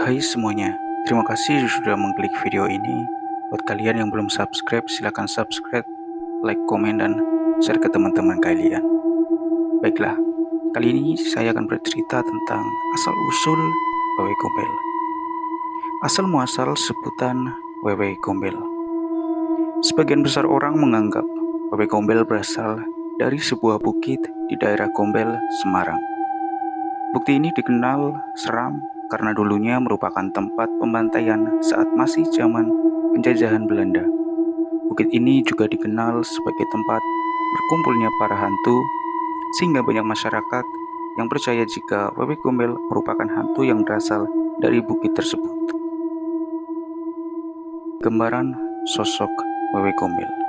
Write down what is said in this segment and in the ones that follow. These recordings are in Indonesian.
Hai semuanya, terima kasih sudah mengklik video ini. Buat kalian yang belum subscribe, silahkan subscribe, like, komen, dan share ke teman-teman kalian. Baiklah, kali ini saya akan bercerita tentang asal-usul wewe gombel. Asal muasal sebutan wewe gombel. Sebagian besar orang menganggap wewe gombel berasal dari sebuah bukit di daerah Gombel, Semarang. Bukti ini dikenal seram karena dulunya merupakan tempat pembantaian saat masih zaman penjajahan Belanda. Bukit ini juga dikenal sebagai tempat berkumpulnya para hantu, sehingga banyak masyarakat yang percaya jika wewe gombel merupakan hantu yang berasal dari bukit tersebut. Gambaran sosok wewe gombel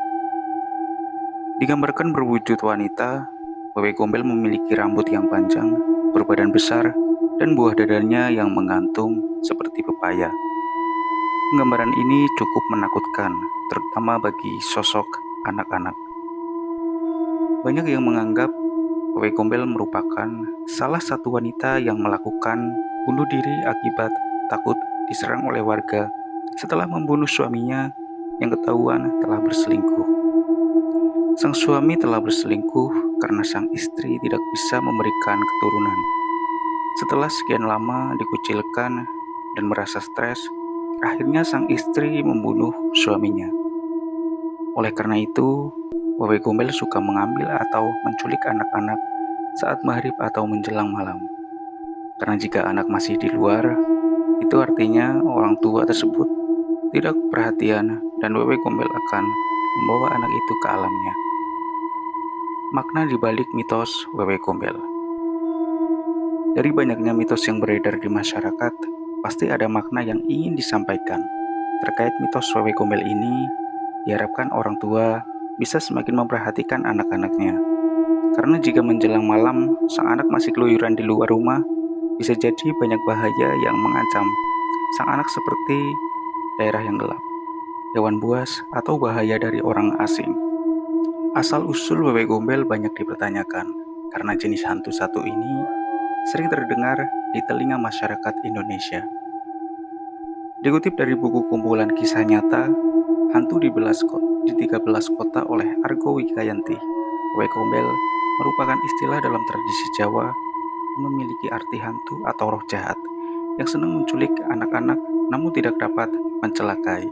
digambarkan berwujud wanita. Wewe gombel memiliki rambut yang panjang, berbadan besar, dan buah dadanya yang menggantung seperti pepaya. Gambaran ini cukup menakutkan, terutama bagi sosok anak-anak. Banyak yang menganggap wewe gombel merupakan salah satu wanita yang melakukan bunuh diri akibat takut diserang oleh warga setelah membunuh suaminya yang ketahuan telah berselingkuh. Sang suami telah berselingkuh karena sang istri tidak bisa memberikan keturunan. Setelah sekian lama dikucilkan dan merasa stres, akhirnya sang istri membunuh suaminya. Oleh karena itu, wewe gombel suka mengambil atau menculik anak-anak saat maghrib atau menjelang malam. Karena jika anak masih di luar, itu artinya orang tua tersebut tidak perhatian dan wewe gombel akan membawa anak itu ke alamnya. Makna dibalik mitos wewe gombel. Dari banyaknya mitos yang beredar di masyarakat, pasti ada makna yang ingin disampaikan. Terkait mitos wewe gombel ini, diharapkan orang tua bisa semakin memperhatikan anak-anaknya. Karena jika menjelang malam, sang anak masih keluyuran di luar rumah, bisa jadi banyak bahaya yang mengancam sang anak seperti daerah yang gelap, hewan buas, atau bahaya dari orang asing. Asal-usul wewe gombel banyak dipertanyakan, karena jenis hantu satu ini sering terdengar di telinga masyarakat Indonesia. Dikutip dari buku kumpulan kisah nyata, hantu di 13 kota oleh Argo Wikayanti, wewe gombel merupakan istilah dalam tradisi Jawa yang memiliki arti hantu atau roh jahat yang senang menculik anak-anak namun tidak dapat mencelakai.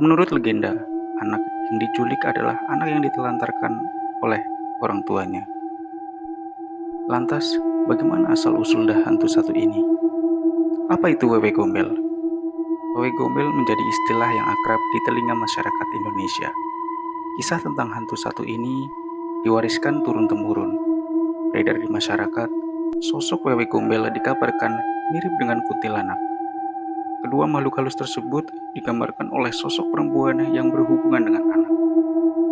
Menurut legenda, anak yang diculik adalah anak yang ditelantarkan oleh orang tuanya. Lantas, bagaimana asal-usul hantu satu ini? Apa itu wewe gombel? Wewe gombel menjadi istilah yang akrab di telinga masyarakat Indonesia. Kisah tentang hantu satu ini diwariskan turun-temurun. Beredar di masyarakat, sosok wewe gombel dikabarkan mirip dengan kuntilanak. Kedua makhluk halus tersebut digambarkan oleh sosok perempuan yang berhubungan dengan anak.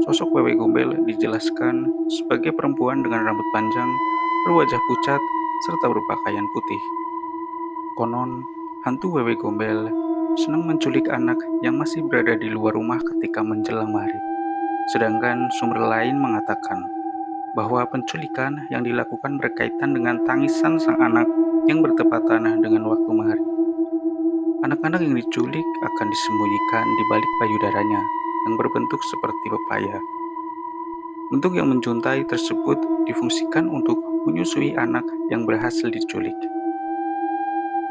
Sosok wewe gombel dijelaskan sebagai perempuan dengan rambut panjang, berwajah pucat, serta berpakaian putih. Konon, hantu wewe gombel senang menculik anak yang masih berada di luar rumah ketika menjelang maghrib. Sedangkan sumber lain mengatakan bahwa penculikan yang dilakukan berkaitan dengan tangisan sang anak yang bertepatan dengan waktu maghrib. Anak-anak yang diculik akan disembunyikan di balik payudaranya yang berbentuk seperti pepaya. Bentuk yang menjuntai tersebut difungsikan untuk menyusui anak yang berhasil diculik.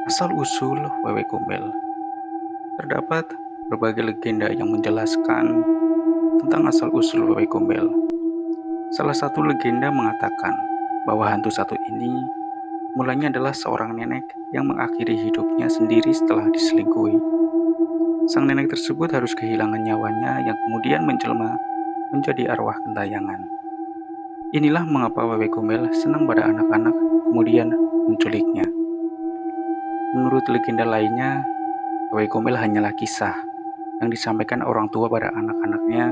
Asal-usul wewe gombel. Terdapat berbagai legenda yang menjelaskan tentang asal-usul wewe gombel. Salah satu legenda mengatakan bahwa hantu satu ini mulanya adalah seorang nenek yang mengakhiri hidupnya sendiri setelah diselingkuhi. Sang nenek tersebut harus kehilangan nyawanya yang kemudian menjelma menjadi arwah gentayangan. Inilah mengapa wewe gombel senang pada anak-anak kemudian menculiknya. Menurut legenda lainnya, wewe gombel hanyalah kisah yang disampaikan orang tua pada anak-anaknya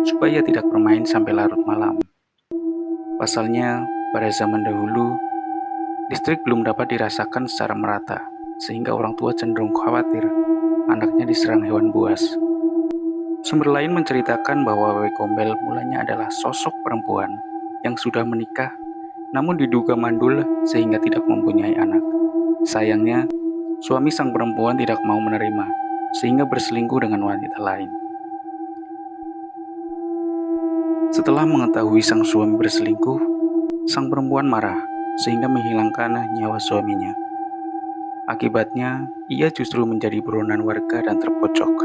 supaya tidak bermain sampai larut malam. Pasalnya, pada zaman dahulu, listrik belum dapat dirasakan secara merata, sehingga orang tua cenderung khawatir anaknya diserang hewan buas. Sumber lain menceritakan bahwa wewe gombel mulanya adalah sosok perempuan yang sudah menikah, namun diduga mandul sehingga tidak mempunyai anak. Sayangnya, Suami sang perempuan tidak mau menerima, sehingga berselingkuh dengan wanita lain. Setelah mengetahui sang suami berselingkuh, sang perempuan marah sehingga menghilangkan nyawa suaminya. Akibatnya, ia justru menjadi buronan warga dan terpojok.